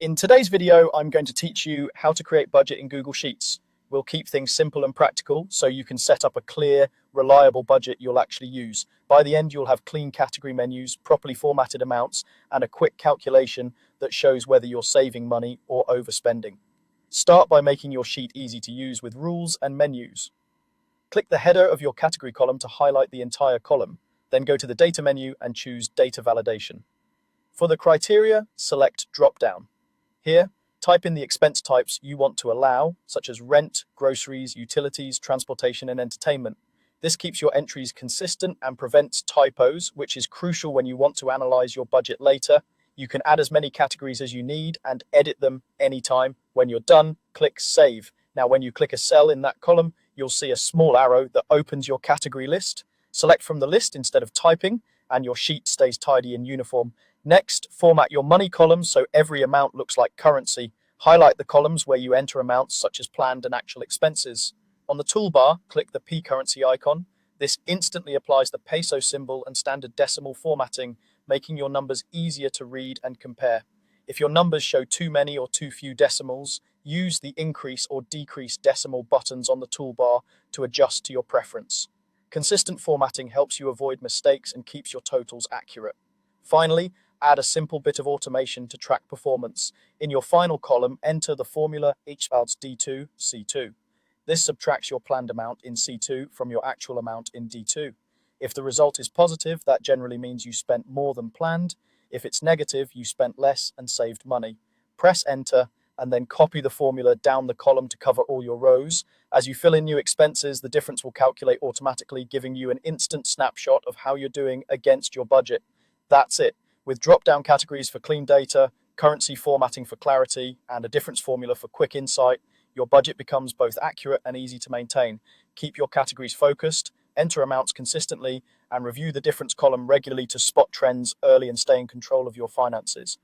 In today's video, I'm going to teach you how to create budget in Google Sheets. We'll keep things simple and practical so you can set up a clear, reliable budget you'll actually use. By the end, you'll have clean category menus, properly formatted amounts, and a quick calculation that shows whether you're saving money or overspending. Start by making your sheet easy to use with rules and menus. Click the header of your category column to highlight the entire column. Then go to the data menu and choose Data Validation. For the criteria, select Drop-down. Here, type in the expense types you want to allow, such as rent, groceries, utilities, transportation, and entertainment. This keeps your entries consistent and prevents typos, which is crucial when you want to analyze your budget later. You can add as many categories as you need and edit them anytime. When you're done, click Save. Now, when you click a cell in that column, you'll see a small arrow that opens your category list. Select from the list instead of typing, and your sheet stays tidy and uniform. Next, format your money columns so every amount looks like currency. Highlight the columns where you enter amounts such as planned and actual expenses. On the toolbar, click the P currency icon. This instantly applies the peso symbol and standard decimal formatting, making your numbers easier to read and compare. If your numbers show too many or too few decimals, use the increase or decrease decimal buttons on the toolbar to adjust to your preference. Consistent formatting helps you avoid mistakes and keeps your totals accurate. Finally, add a simple bit of automation to track performance. In your final column, enter the formula equals D2, C2. This subtracts your planned amount in C2 from your actual amount in D2. If the result is positive, that generally means you spent more than planned. If it's negative, you spent less and saved money. Press enter and then copy the formula down the column to cover all your rows. As you fill in new expenses, the difference will calculate automatically, giving you an instant snapshot of how you're doing against your budget. That's it. With drop-down categories for clean data, currency formatting for clarity, and a difference formula for quick insight, your budget becomes both accurate and easy to maintain. Keep your categories focused, enter amounts consistently, and review the difference column regularly to spot trends early and stay in control of your finances.